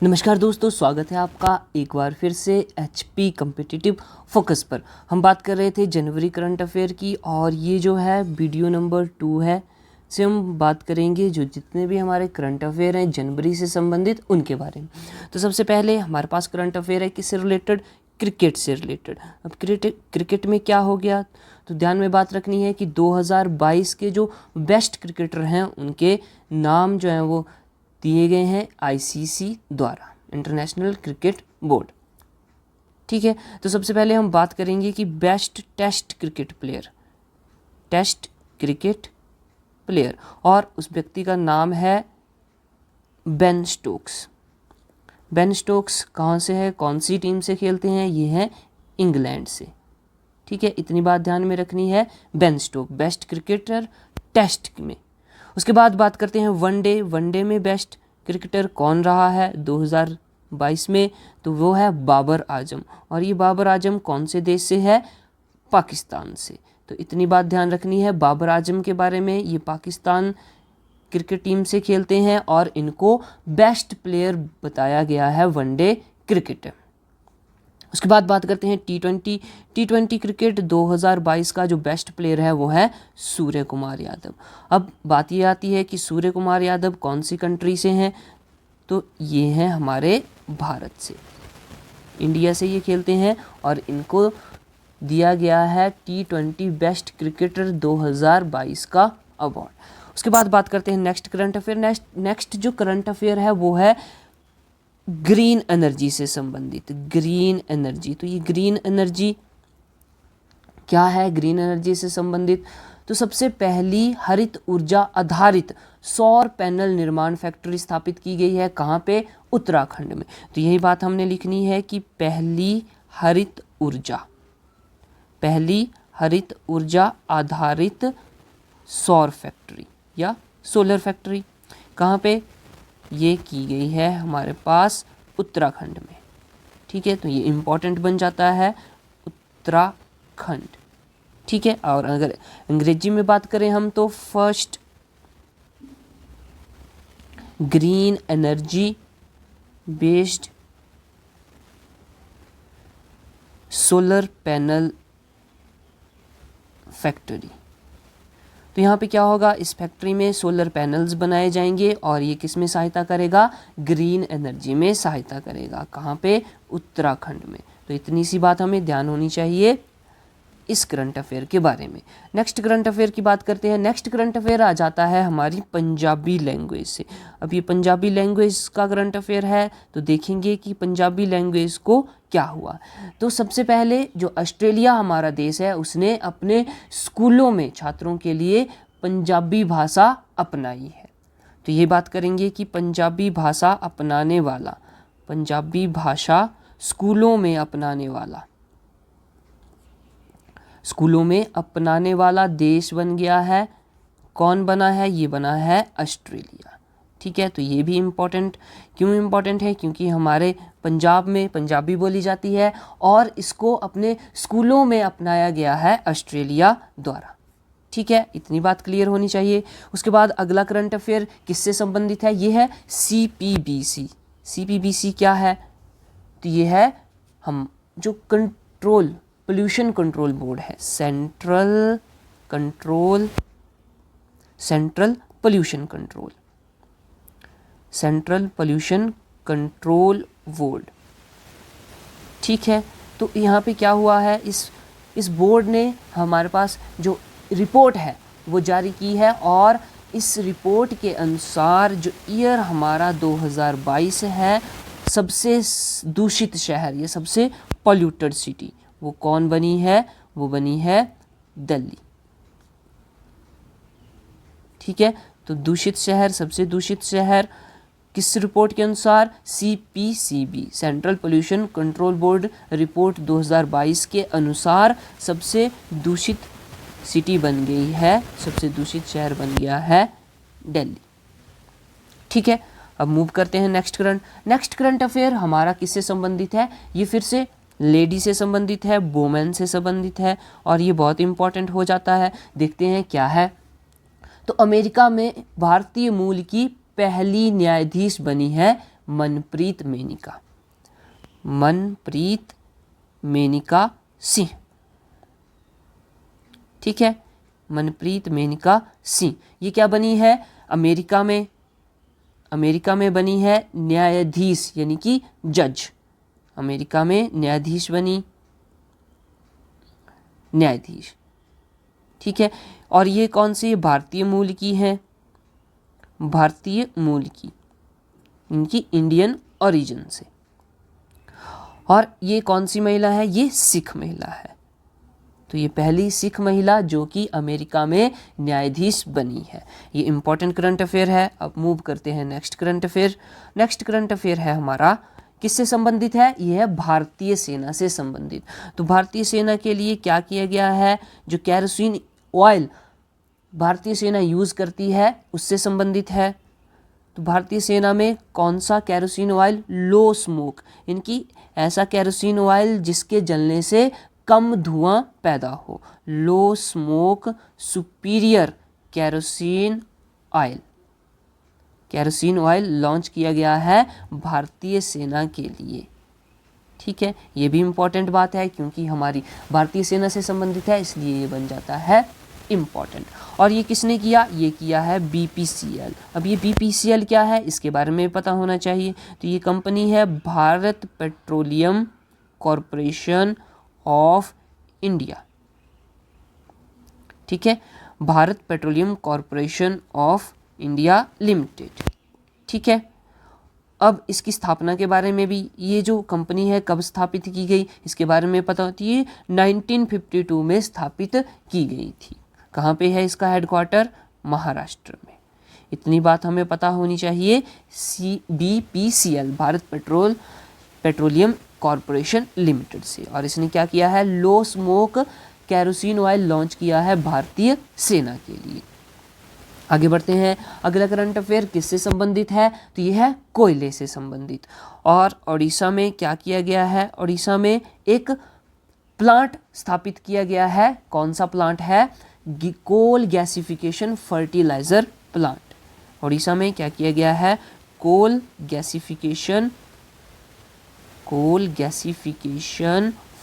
नमस्कार दोस्तों, स्वागत है आपका एक बार फिर से HP कॉम्पिटिटिव फोकस पर। हम बात कर रहे थे जनवरी करंट अफेयर की और ये जो है वीडियो नंबर 2 है से हम बात करेंगे जो जितने भी हमारे करंट अफेयर हैं जनवरी से संबंधित उनके बारे में। तो सबसे पहले हमारे पास करंट अफेयर है किससे रिलेटेड, क्रिकेट से रिलेटेड। अब क्रिकेट में क्या हो गया, तो ध्यान में बात रखनी है कि 2022 के जो बेस्ट क्रिकेटर हैं उनके नाम जो हैं वो दिए गए हैं ICC द्वारा, इंटरनेशनल क्रिकेट बोर्ड। ठीक है, तो सबसे पहले हम बात करेंगे कि बेस्ट टेस्ट क्रिकेट प्लेयर और उस व्यक्ति का नाम है बेन स्टोक्स। बेन स्टोक्स कहाँ से है, कौन सी टीम से खेलते हैं, ये है इंग्लैंड से। ठीक है, इतनी बात ध्यान में रखनी है। Ben Stokes best cricketer test में। उसके बाद बात करते हैं वनडे में बेस्ट क्रिकेटर कौन रहा है 2022 में, तो वो है बाबर आजम। और ये बाबर आजम कौन से देश से है, पाकिस्तान से। तो इतनी बात ध्यान रखनी है बाबर आजम के बारे में। ये पाकिस्तान क्रिकेट टीम से खेलते हैं और इनको बेस्ट प्लेयर बताया गया है वनडे क्रिकेट। उसके बाद बात करते हैं टी20 क्रिकेट 2022 का जो बेस्ट प्लेयर है वो है सूर्य कुमार यादव। अब बात ये आती है कि सूर्य कुमार यादव कौन सी कंट्री से हैं, तो ये हैं हमारे भारत से, इंडिया से ये खेलते हैं और इनको दिया गया है T20 बेस्ट क्रिकेटर 2022 का अवार्ड। उसके बाद बात करते हैं नेक्स्ट करंट अफेयर। नेक्स्ट जो करंट अफेयर है वो है ग्रीन एनर्जी से संबंधित। ग्रीन एनर्जी, तो ये ग्रीन एनर्जी क्या है, ग्रीन एनर्जी से संबंधित तो सबसे पहली हरित ऊर्जा आधारित सौर पैनल निर्माण फैक्ट्री स्थापित की गई है कहाँ पे, उत्तराखंड में। तो यही बात हमने लिखनी है कि पहली हरित ऊर्जा आधारित सौर फैक्ट्री या सोलर फैक्ट्री कहाँ पे, ये की गई है हमारे पास उत्तराखंड में। ठीक है, तो ये इम्पोर्टेंट बन जाता है उत्तराखंड। ठीक है, और अगर अंग्रेजी में बात करें हम तो first green energy based solar panel factory. तो यहाँ पे क्या होगा, इस फैक्ट्री में सोलर पैनल्स बनाए जाएंगे और ये किस में सहायता करेगा, ग्रीन एनर्जी में सहायता करेगा। कहाँ पे, उत्तराखंड में। तो इतनी सी बात हमें ध्यान होनी चाहिए इस करंट अफेयर के बारे में। नेक्स्ट करंट अफेयर की बात करते हैं। नेक्स्ट करंट अफेयर आ जाता है हमारी पंजाबी लैंग्वेज से। अब ये पंजाबी लैंग्वेज का करंट अफेयर है, तो देखेंगे कि पंजाबी लैंग्वेज को क्या हुआ। तो सबसे पहले जो ऑस्ट्रेलिया हमारा देश है उसने अपने स्कूलों में छात्रों के लिए पंजाबी भाषा अपनाई है। तो ये बात करेंगे कि पंजाबी भाषा अपनाने वाला, पंजाबी भाषा स्कूलों में अपनाने वाला देश बन गया है। कौन बना है, ये बना है ऑस्ट्रेलिया। ठीक है, तो ये भी इम्पोर्टेंट, क्यों इम्पोर्टेंट है, क्योंकि हमारे पंजाब में पंजाबी बोली जाती है और इसको अपने स्कूलों में अपनाया गया है ऑस्ट्रेलिया द्वारा। ठीक है, इतनी बात क्लियर होनी चाहिए। उसके बाद अगला करंट अफेयर किससे संबंधित है, ये है CPBC। CPBC क्या है, तो ये है हम जो पोल्यूशन कंट्रोल बोर्ड है, सेंट्रल पोल्यूशन कंट्रोल बोर्ड। ठीक है, तो यहाँ पे क्या हुआ है, इस बोर्ड ने हमारे पास जो रिपोर्ट है वो जारी की है और इस रिपोर्ट के अनुसार जो ईयर हमारा 2022 है, सबसे दूषित शहर या सबसे पॉल्यूटेड सिटी वो कौन बनी है, वो बनी है दिल्ली। ठीक है, तो दूषित शहर, सबसे दूषित शहर किस रिपोर्ट के अनुसार, CPCB central pollution control board report 2022 के अनुसार सबसे दूषित सिटी बन गई है, सबसे दूषित शहर बन गया है दिल्ली। ठीक है, अब मूव करते हैं नेक्स्ट करंट अफेयर हमारा किससे संबंधित है, ये फिर से लेडी से संबंधित है, वुमेन से संबंधित है और ये बहुत इंपॉर्टेंट हो जाता है। देखते हैं क्या है। तो अमेरिका में भारतीय मूल की पहली न्यायाधीश बनी है मनप्रीत मेनिका, मनप्रीत मेनिका सिंह। ठीक है, मनप्रीत मेनिका सिंह। ये क्या बनी है? अमेरिका में बनी है न्यायाधीश, यानी कि जज। अमेरिका में न्यायाधीश बनी, न्यायाधीश। ठीक है, और ये कौन सी? भारतीय मूल की है, भारतीय मूल की, इनकी इंडियन ओरिजिन से। और ये कौन सी महिला है? ये सिख महिला है। तो ये पहली सिख महिला जो कि अमेरिका में न्यायाधीश बनी है। ये इंपॉर्टेंट करंट अफेयर है। अब मूव करते हैं next current affair. Next current affair है हमारा, किससे संबंधित है? ये है भारतीय सेना से संबंधित। तो भारतीय सेना के लिए क्या किया गया है? जो केरोसिन ऑयल भारतीय सेना यूज़ करती है उससे संबंधित है। तो भारतीय सेना में कौन सा केरोसिन ऑयल? लो स्मोक, इनकी ऐसा केरोसिन ऑयल जिसके जलने से कम धुआं पैदा हो। Low smoke superior kerosene oil, kerosene oil launch किया गया है भारतीय सेना के लिए। ठीक है, ये भी इम्पॉर्टेंट बात है क्योंकि हमारी भारतीय सेना से संबंधित है, इसलिए ये बन जाता है इम्पॉर्टेंट। और ये किसने किया? ये किया है BPCL। अब ये BPCL क्या है इसके बारे में पता होना चाहिए। तो ये कंपनी है Bharat petroleum corporation of India. ठीक है, Bharat petroleum corporation of India limited. ठीक है, अब इसकी स्थापना के बारे में भी, ये जो कंपनी है कब स्थापित की गई इसके बारे में पता होती है। 1952 में स्थापित की गई थी। कहाँ पे है इसका हेडक्वार्टर? महाराष्ट्र में। इतनी बात हमें पता होनी चाहिए। BPCL Bharat petroleum corporation limited से। और इसने क्या किया है? Low smoke kerosene oil launch किया है भारतीय सेना के लिए। आगे बढ़ते हैं। अगला करंट अफेयर किससे संबंधित है? तो यह है कोयले से संबंधित। और उड़ीसा में क्या किया गया है? उड़ीसा में एक प्लांट स्थापित किया गया है। कौन सा प्लांट है? Coal gasification fertiliser plant. Orissa में क्या किया गया है? Coal gasification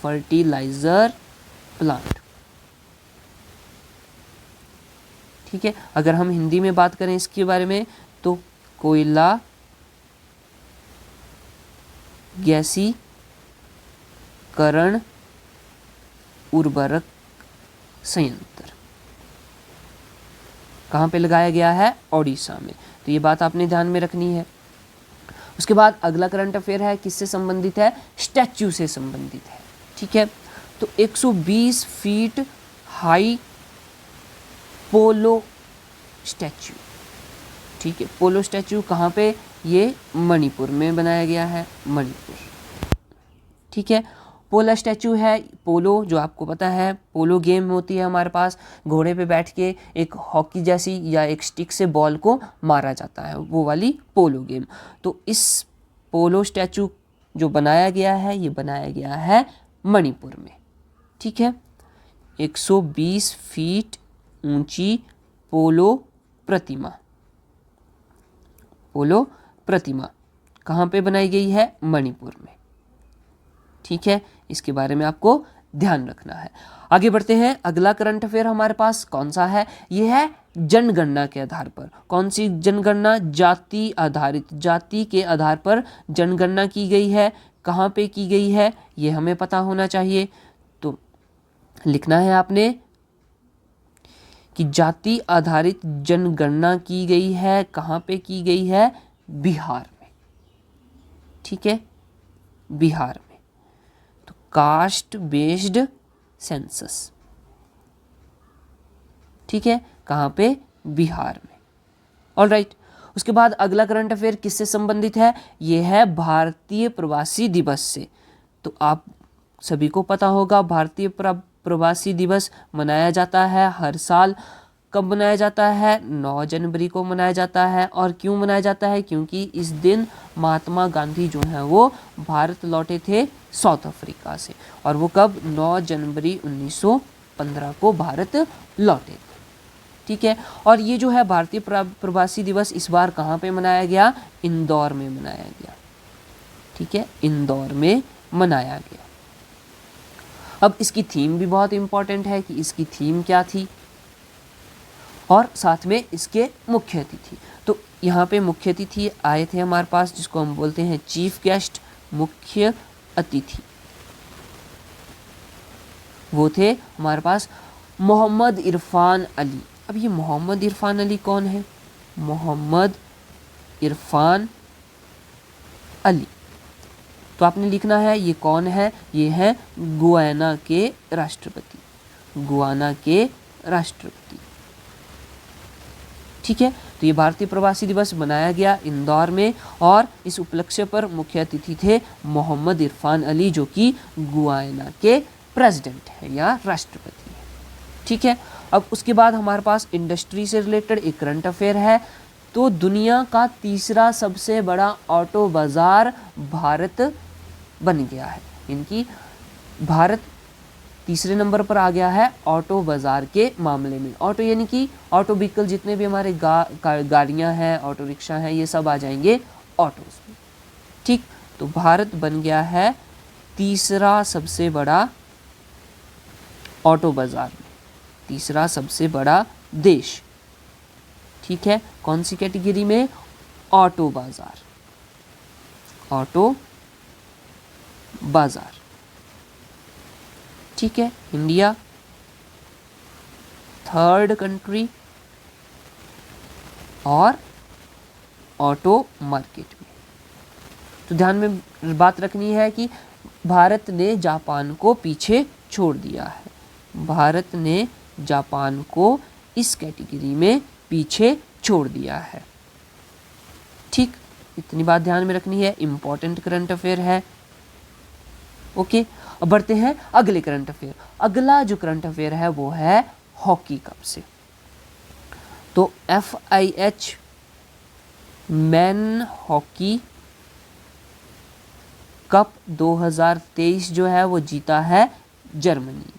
fertiliser plant. ठीक है, अगर हम हिंदी में बात करें इसके बारे में तो कोयला गैसीकरण उर्वरक संयंत्र कहाँ पे लगाया गया है? ओडिशा में। तो ये बात आपने ध्यान में रखनी है। उसके बाद अगला करंट अफेयर है, किससे संबंधित है? स्टैच्यू से संबंधित है। ठीक है, तो 120 फीट हाई पोलो स्टैच्यू। ठीक है, पोलो स्टैच्यू कहाँ पे? ये मणिपुर में बनाया गया है, मणिपुर। ठीक है, पोलो स्टैच्यू है। पोलो जो आपको पता है, पोलो गेम होती है हमारे पास, घोड़े पे बैठ के एक हॉकी जैसी या एक स्टिक से बॉल को मारा जाता है, वो वाली पोलो गेम। तो इस पोलो स्टैच्यू जो बनाया गया है, ये बनाया गया है मणिपुर में। ठीक है, 120 फीट ऊंची पोलो प्रतिमा कहाँ पे बनाई गई है? मणिपुर में। ठीक है, इसके बारे में आपको ध्यान रखना है। आगे बढ़ते हैं। अगला करंट अफेयर हमारे पास कौन सा है? यह है जनगणना के आधार पर। कौन सी जनगणना? जाति आधारित, जाति के आधार पर जनगणना की गई है। कहाँ पे की गई है ये हमें पता होना चाहिए। तो लिखना है आपने कि जाति आधारित जनगणना की गई है। कहाँ पे की गई है? बिहार में। ठीक है, बिहार में। तो कास्ट बेस्ड सेंसस। ठीक है, कहाँ पे? बिहार में। ऑलराइट, उसके बाद अगला करंट अफेयर किससे संबंधित है? यह है भारतीय प्रवासी दिवस से। तो आप सभी को पता होगा भारतीय प्रवासी दिवस मनाया जाता है हर साल। कब मनाया जाता है? 9 जनवरी को मनाया जाता है। और क्यों मनाया जाता है? क्योंकि इस दिन महात्मा गांधी जो हैं वो भारत लौटे थे साउथ अफ्रीका से। और वो कब? 9 जनवरी 1915 को भारत लौटे थे। ठीक है। और ये जो है भारतीय प्रवासी दिवस इस बार कहाँ पे मनाया गया? इंदौर में मनाया गया, ठीक है, इंदौर में मनाया गया। अब इसकी थीम भी बहुत इंपॉर्टेंट है कि इसकी थीम क्या थी और साथ में इसके मुख्य अतिथि। तो यहाँ पे मुख्य अतिथि आए थे हमारे पास, जिसको हम बोलते हैं चीफ गेस्ट, मुख्य अतिथि। वो थे हमारे पास मोहम्मद इरफान अली। अब ये मोहम्मद इरफान अली कौन है? मोहम्मद इरफान अली, तो आपने लिखना है ये कौन है? ये है गुयाना के राष्ट्रपति, गुयाना के राष्ट्रपति, ठीक है। तो ये भारतीय प्रवासी दिवस मनाया गया इंदौर में और इस उपलक्ष्य पर मुख्य अतिथि थे मोहम्मद इरफान अली, जो कि गुयाना के प्रेसिडेंट है या राष्ट्रपति है, ठीक है। अब उसके बाद हमारे पास इंडस्ट्री से रिलेटेड एक करंट अफेयर है। तो दुनिया का तीसरा सबसे बड़ा ऑटो बाजार भारत बन गया है, इनकी भारत तीसरे नंबर पर आ गया है ऑटो बाजार के मामले में। ऑटो यानी कि ऑटो व्हीकल, जितने भी हमारे गाड़ियां हैं, ऑटो रिक्शा हैं, ये सब आ जाएंगे ऑटोज में, ठीक। तो भारत बन गया है तीसरा सबसे बड़ा ऑटो बाजार में, तीसरा सबसे बड़ा देश, ठीक है। कौन सी कैटेगरी में? ऑटो बाजार, ऑटो बाजार, ठीक है। इंडिया थर्ड कंट्री और ऑटो मार्केट में। तो ध्यान में बात रखनी है कि भारत ने जापान को पीछे छोड़ दिया है, भारत ने जापान को इस कैटेगरी में पीछे छोड़ दिया है, ठीक। इतनी बात ध्यान में रखनी है, इंपॉर्टेंट करंट अफेयर है, ओके। अब बढ़ते हैं अगले करंट अफेयर। अगला जो करंट अफेयर है वो है हॉकी कप से। तो FIH मैन हॉकी कप 2023 जो है वो जीता है जर्मनी ने,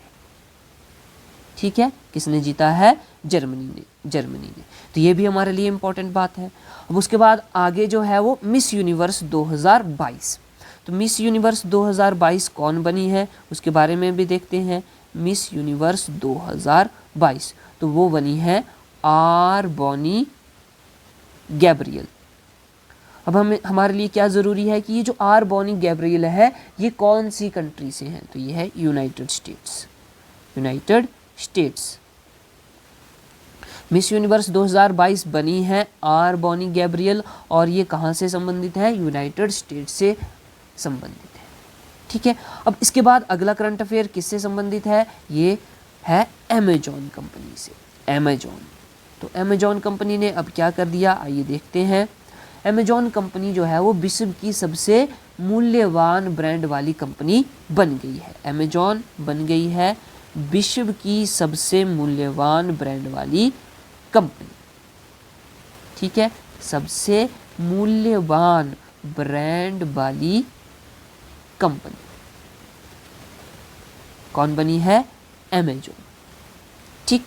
ठीक है। किसने जीता है? जर्मनी ने, जर्मनी ने। तो ये भी हमारे लिए इंपॉर्टेंट बात है। अब उसके बाद आगे जो है वो मिस यूनिवर्स 2022। तो मिस यूनिवर्स 2022 कौन बनी है उसके बारे में भी देखते हैं। मिस यूनिवर्स 2022 तो वो बनी है आर बॉनी गैब्रियल। अब हमारे लिए क्या ज़रूरी है कि ये जो आर बॉनी गैब्रियल है ये कौन सी कंट्री से है? तो ये है United states, United states. Miss universe 2022 बनी है आर बॉनी गैब्रियल और ये कहाँ से संबंधित है? यूनाइटेड स्टेट्स से संबंधित है, ठीक है। अब इसके बाद अगला करंट अफेयर किससे संबंधित है? ये है अमेजॉन कंपनी से, अमेजॉन। तो अमेजॉन कंपनी ने अब क्या कर दिया, आइए देखते हैं। अमेजॉन कंपनी जो है वो विश्व की सबसे मूल्यवान ब्रांड वाली कंपनी बन गई है। अमेजॉन बन गई है विश्व की सबसे मूल्यवान ब्रांड वाली कंपनी, ठीक है, सबसे मूल्यवान ब्रांड वाली कंपनी कौन बनी है? अमेजॉन, ठीक।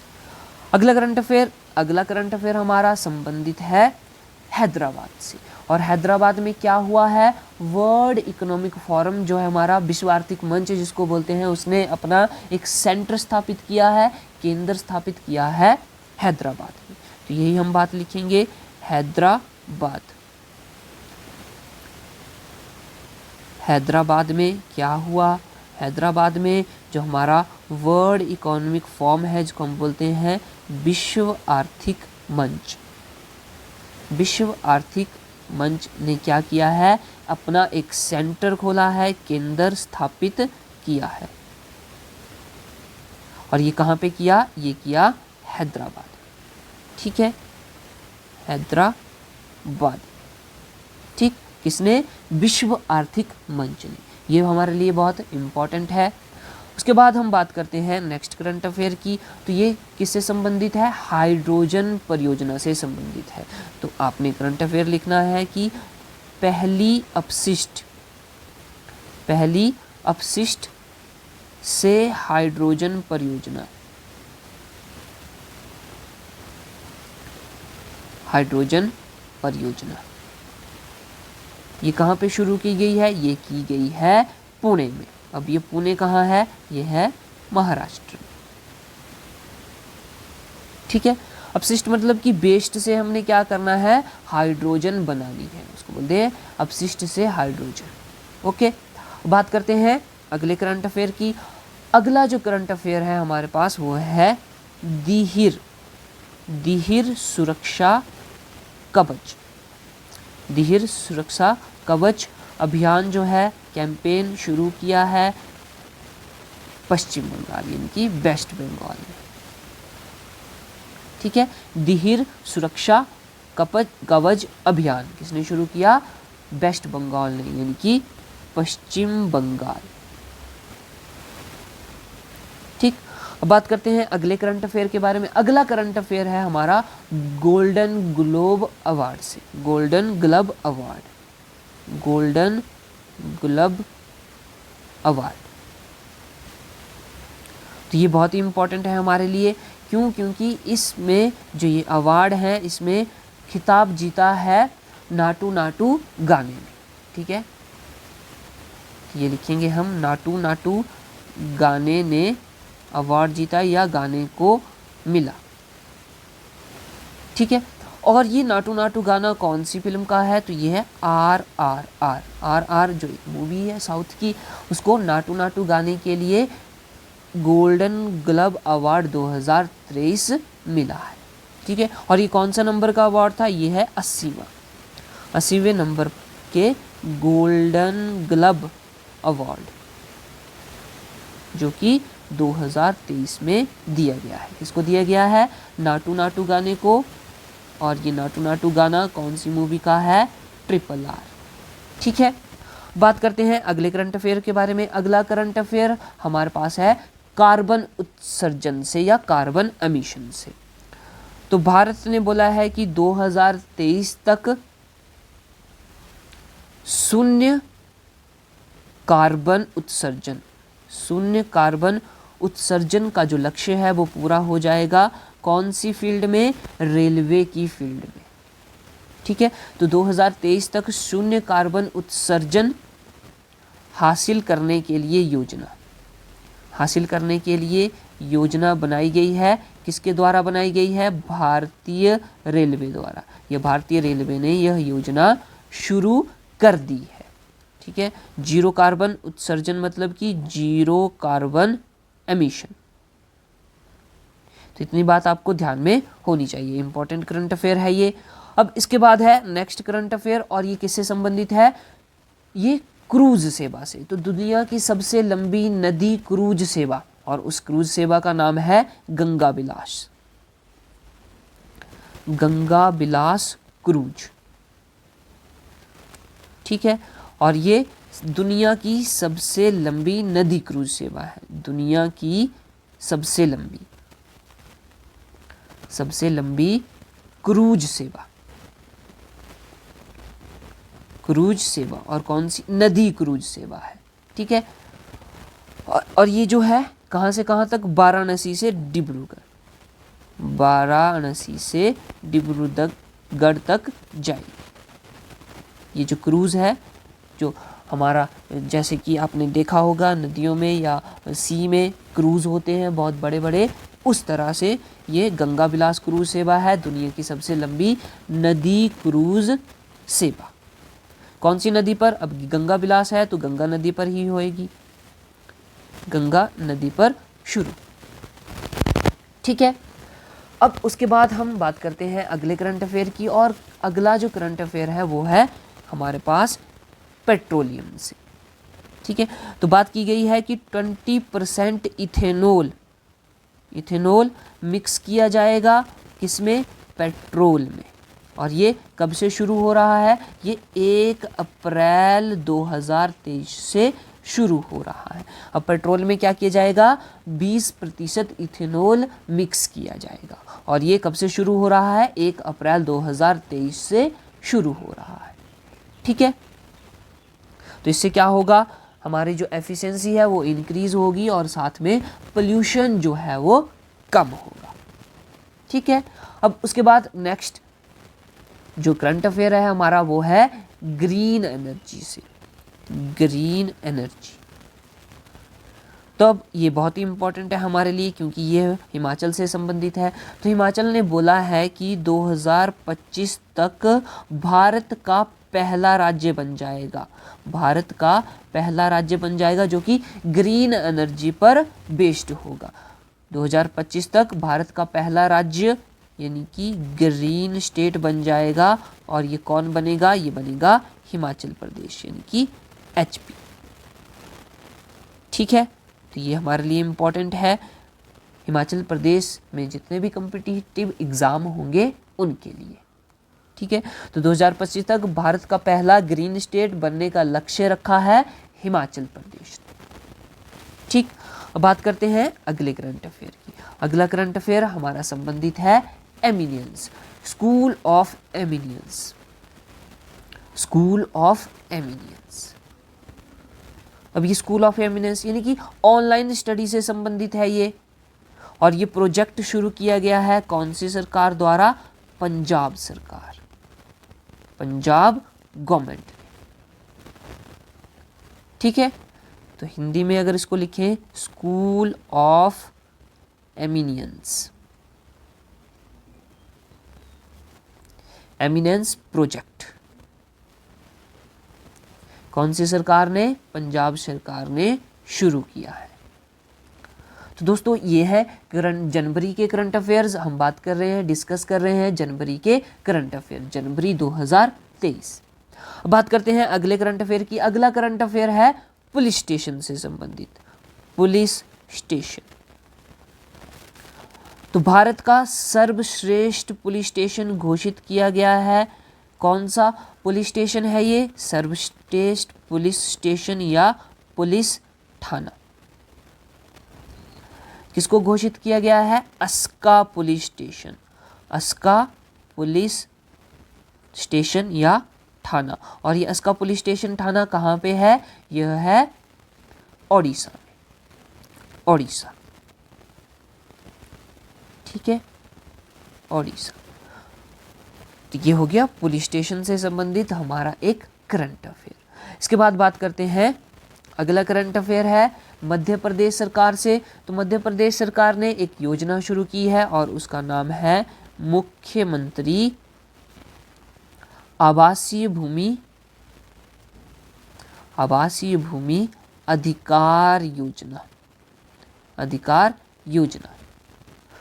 अगला करंट अफेयर हमारा संबंधित है हैदराबाद से। और हैदराबाद में क्या हुआ है? वर्ल्ड इकोनॉमिक फोरम जो है हमारा विश्व आर्थिक मंच जिसको बोलते हैं, उसने अपना एक सेंटर स्थापित किया है, केंद्र स्थापित किया है हैदराबाद में। तो यही हम बात लिखेंगे, हैदराबाद। हैदराबाद में क्या हुआ? हैदराबाद में जो हमारा वर्ल्ड इकोनॉमिक फोरम है जिसको हम बोलते हैं विश्व आर्थिक मंच, विश्व आर्थिक मंच ने क्या किया है? अपना एक सेंटर खोला है, केंद्र स्थापित किया है। और ये कहाँ पे किया? ये किया हैदराबाद, ठीक है, हैदराबाद, ठीक। किसने? विश्व आर्थिक मंच ने। ये हमारे लिए बहुत इम्पॉर्टेंट है। उसके बाद हम बात करते हैं नेक्स्ट करंट अफेयर की। तो ये किससे संबंधित है? हाइड्रोजन परियोजना से संबंधित है। तो आपने करंट अफेयर लिखना है कि पहली अपशिष्ट से हाइड्रोजन परियोजना, हाइड्रोजन परियोजना। ये कहाँ पे शुरू की गई है? ये की गई है पुणे में। अब ये पुणे कहाँ है? ये है महाराष्ट्र। ठीक है। अपशिष्ट मतलब कि वेस्ट से हमने क्या करना है? हाइड्रोजन बनानी है, उसको बोलते हैं अपशिष्ट से हाइड्रोजन। ओके, बात करते हैं अगले करंट अफेयर की। अगला जो करंट अफेयर है हमारे पास वो है दिहिर सुरक्षा कवच। दिहिर सुरक्षा कवच अभियान जो है, कैंपेन शुरू किया है पश्चिम बंगाल यानी कि वेस्ट बंगाल में। ठीक है, दिहिर सुरक्षा कवच अभियान किसने शुरू किया? वेस्ट बंगाल ने यानी कि पश्चिम बंगाल। ठीक, अब बात करते हैं अगले करंट अफेयर के बारे में। अगला करंट अफेयर है हमारा गोल्डन ग्लोब अवार्ड से। Golden globe award, golden globe award. तो ये बहुत ही इंपॉर्टेंट है हमारे लिए। क्यों? क्योंकि इसमें जो ये अवार्ड है इसमें खिताब जीता है नाटू नाटू गाने में। ठीक है, ये लिखेंगे हम, नाटू नाटू गाने ने अवार्ड जीता या गाने को मिला। ठीक है, और ये नाटू नाटू गाना कौन सी फिल्म का है? तो ये है RRR जो एक मूवी है साउथ की, उसको नाटू नाटू गाने के लिए गोल्डन ग्लोब अवार्ड 2023 मिला है। ठीक है, और ये कौन सा नंबर का अवार्ड था? ये है 80वें नंबर के गोल्डन ग्लोब अवार्ड जो कि 2023 में दिया गया है। किसको दिया गया है? नाटू नाटू गाने को। और ये नाटू नाटू गाना कौन सी मूवी का है? RRR। ठीक है, बात करते हैं अगले करंट अफेयर के बारे में। अगला करंट अफेयर हमारे पास है कार्बन उत्सर्जन से या कार्बन एमिशन से। तो भारत ने बोला है कि 2023 तक शून्य कार्बन उत्सर्जन का जो लक्ष्य है वो पूरा हो जाएगा। कौन सी फील्ड में? रेलवे की फील्ड में। ठीक है, तो 2023 तक शून्य कार्बन उत्सर्जन हासिल करने के लिए योजना बनाई गई है। किसके द्वारा बनाई गई है? भारतीय रेलवे द्वारा। यह भारतीय रेलवे ने यह योजना शुरू कर दी है। ठीक है, जीरो कार्बन उत्सर्जन मतलब कि जीरो कार्बन एमिशन। तो इतनी बात आपको ध्यान में होनी चाहिए, इंपॉर्टेंट करंट अफेयर है ये। अब इसके बाद है नेक्स्ट करंट अफेयर, और ये किससे संबंधित है? ये क्रूज सेवा से। तो दुनिया की सबसे लंबी नदी क्रूज सेवा, और उस क्रूज सेवा का नाम है गंगा बिलास क्रूज। ठीक है, और ये दुनिया की सबसे लंबी नदी क्रूज सेवा है। दुनिया की सबसे लंबी क्रूज सेवा और कौन सी? नदी क्रूज सेवा है। ठीक है, और ये जो है कहाँ से कहाँ तक? वाराणसी से डिब्रूगढ़ तक जाएगी। ये जो क्रूज है, जो हमारा, जैसे कि आपने देखा होगा नदियों में या सी में क्रूज होते हैं बहुत बड़े बड़े, उस तरह से ये गंगा बिलास क्रूज सेवा है, दुनिया की सबसे लंबी नदी क्रूज सेवा। कौन सी नदी पर? अब गंगा बिलास है तो गंगा नदी पर ही होएगी, गंगा नदी पर शुरू। ठीक है, अब उसके बाद हम बात करते हैं अगले करंट अफेयर की, और अगला जो करंट अफेयर है वो है हमारे पास पेट्रोलियम से। ठीक है, तो बात की गई है कि 20% इथेनॉल मिक्स किया जाएगा किसमें? पेट्रोल में। और ये कब से शुरू हो रहा है? ये 1 अप्रैल 2023 से शुरू हो रहा है। अब पेट्रोल में क्या किया जाएगा? 20% इथेनॉल मिक्स किया जाएगा। और ये कब से शुरू हो रहा है? 1 अप्रैल 2023 से शुरू हो रहा है। ठीक है, तो इससे क्या होगा? हमारी जो एफिशिएंसी है वो इंक्रीज होगी और साथ में पोल्यूशन जो है वो कम होगा। ठीक है, अब उसके बाद नेक्स्ट जो करंट अफेयर है हमारा वो है ग्रीन एनर्जी से, ग्रीन एनर्जी। तो अब ये बहुत ही इम्पोर्टेंट है हमारे लिए क्योंकि ये हिमाचल से संबंधित है। तो हिमाचल ने बोला है कि 2025 तक भारत का पहला राज्य बन जाएगा, भारत का पहला राज्य बन जाएगा जो कि ग्रीन एनर्जी पर बेस्ड होगा। 2025 तक भारत का पहला राज्य यानी कि ग्रीन स्टेट बन जाएगा। और ये कौन बनेगा? ये बनेगा हिमाचल प्रदेश यानी कि HP। ठीक है, तो ये हमारे लिए इम्पोर्टेंट है। हिमाचल प्रदेश में जितने भी कॉम्पिटिटिव एग्ज़ाम होंगे उनके लिए। ठीक है, तो 2025 तक भारत का पहला ग्रीन स्टेट बनने का लक्ष्य रखा है हिमाचल प्रदेश। ठीक, अब बात करते हैं अगले करंट अफेयर की। अगला करंट अफेयर हमारा संबंधित है एमिनियंस, स्कूल ऑफ एमिनियंस, स्कूल ऑफ एमिनियंस। अब ये स्कूल ऑफ एमिनेंस यानी कि ऑनलाइन स्टडी से संबंधित है ये, और ये प्रोजेक्ट शुरू किया गया है कौन सी सरकार द्वारा? पंजाब सरकार, पंजाब गवर्नमेंट। ठीक है, तो हिंदी में अगर इसको लिखें स्कूल ऑफ एमिनियंस, एमिनेंस प्रोजेक्ट कौन सी सरकार ने? पंजाब सरकार ने शुरू किया है। तो दोस्तों ये है करंट जनवरी के करंट अफेयर्स। हम बात कर रहे हैं, डिस्कस कर रहे हैं जनवरी के करंट अफेयर, जनवरी 2023। अब बात करते हैं अगले करंट अफेयर की। अगला करंट अफेयर है पुलिस स्टेशन से संबंधित, पुलिस स्टेशन। तो भारत का सर्वश्रेष्ठ पुलिस स्टेशन घोषित किया गया है। कौन सा पुलिस स्टेशन है ये? सर्वश्रेष्ठ पुलिस स्टेशन या पुलिस थाना। किसको घोषित किया गया है? Aska police station, Aska police station या थाना। और ये अस्का पुलिस स्टेशन थाना कहाँ पे है? यह है ओडिशा में, ओडिशा। ठीक है, ओडिशा। तो ये हो गया पुलिस स्टेशन से संबंधित हमारा एक करंट अफेयर। इसके बाद बात करते हैं अगला करंट अफेयर है मध्य प्रदेश सरकार से। तो मध्य प्रदेश सरकार ने एक योजना शुरू की है और उसका नाम है मुख्यमंत्री आवासीय भूमि, आवासीय भूमि अधिकार योजना, अधिकार योजना।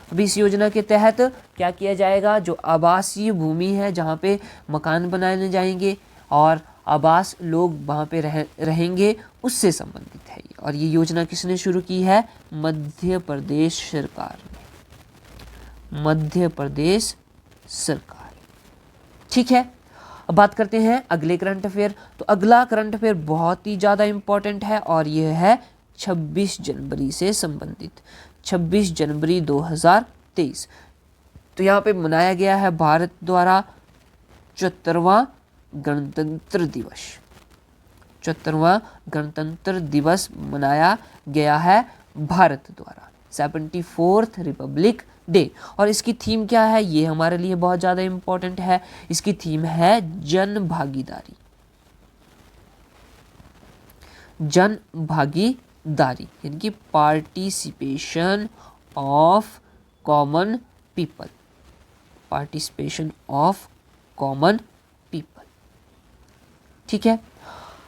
अब इस योजना के तहत क्या किया जाएगा? जो आवासीय भूमि है जहाँ पे मकान बनाए जाएंगे और आवास लोग वहाँ पे रहेंगे, उससे संबंधित है ये। और ये योजना किसने शुरू की है? मध्य प्रदेश सरकार ने, मध्य प्रदेश सरकार। ठीक है, अब बात करते हैं अगले करंट अफेयर। तो अगला करंट अफेयर बहुत ही ज़्यादा इम्पोर्टेंट है और यह है 26 जनवरी से संबंधित, 26 जनवरी 2023। तो यहाँ पे मनाया गया है भारत द्वारा 74वां गणतंत्र दिवस, 74वां गणतंत्र दिवस मनाया गया है भारत द्वारा, 74th रिपब्लिक डे। और इसकी थीम क्या है? ये हमारे लिए बहुत ज़्यादा इम्पोर्टेंट है। इसकी थीम है जन भागीदारी, जन भागीदारी यानी कि participation of common people, participation of common people. ठीक है,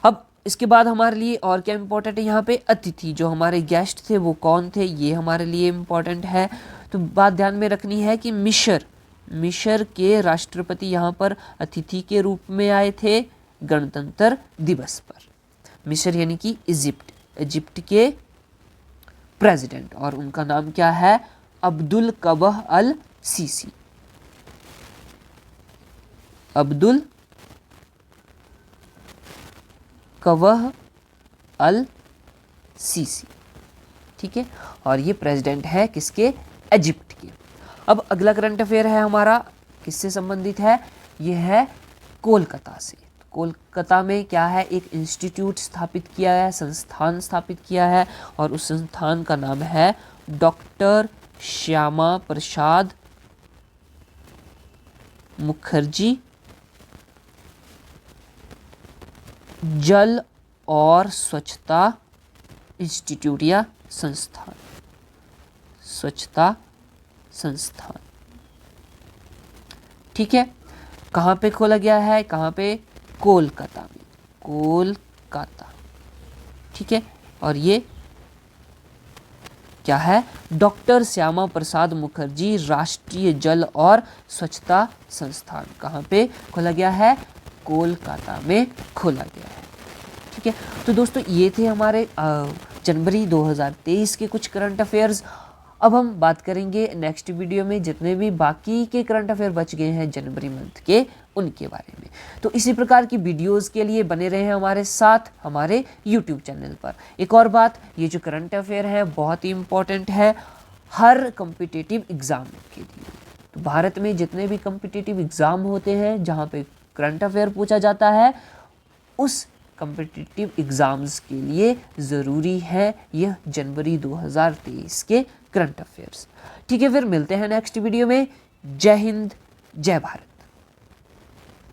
अब इसके बाद हमारे लिए और क्या इम्पोर्टेंट है? यहाँ पे अतिथि, जो हमारे गेस्ट थे वो कौन थे, ये हमारे लिए इम्पोर्टेंट है। तो बात ध्यान में रखनी है कि मिस्र के राष्ट्रपति यहाँ पर अतिथि के रूप में आए थे गणतंत्र दिवस पर। मिस्र यानी कि इजिप्ट, इजिप्ट के प्रेसिडेंट, और उनका नाम क्या है? अब्दुल कबह अल सीसी, अब्दुल कबह अल सीसी। ठीक है, और ये प्रेसिडेंट है किसके? इजिप्ट के। अब अगला करंट अफेयर है हमारा किससे संबंधित है? ये है कोलकाता से। कोलकाता में क्या है? एक इंस्टीट्यूट स्थापित किया है, संस्थान स्थापित किया है, और उस संस्थान का नाम है डॉक्टर श्यामा प्रसाद मुखर्जी जल और स्वच्छता इंस्टीट्यूट या संस्थान, स्वच्छता संस्थान। ठीक है, कहाँ पे खोला गया है, कहाँ पे, कोलकाता में, कोलकाता। ठीक है, और ये क्या है, डॉक्टर श्यामा प्रसाद मुखर्जी राष्ट्रीय जल और स्वच्छता संस्थान, कहाँ पे खोला गया है, कोलकाता में खोला गया है। ठीक है, तो दोस्तों ये थे हमारे जनवरी 2023 के कुछ करंट अफेयर्स। अब हम बात करेंगे नेक्स्ट वीडियो में जितने भी बाकी के करंट अफेयर बच गए हैं जनवरी मंथ के, उनके बारे में। तो इसी प्रकार की वीडियोस के लिए बने रहे हमारे साथ हमारे यूट्यूब चैनल पर। एक और बात, ये जो करंट अफेयर है बहुत ही इम्पोर्टेंट है हर कॉम्पिटिटिव एग्ज़ाम के लिए। तो भारत में जितने भी कॉम्पिटिटिव एग्ज़ाम होते हैं जहाँ पे करंट अफेयर पूछा जाता है, उस कॉम्पिटिटिव एग्ज़ाम्स के लिए ज़रूरी है यह जनवरी 2023 के करंट अफेयर्स। ठीक है, फिर मिलते हैं नेक्स्ट वीडियो में। जय हिंद, जय भारत।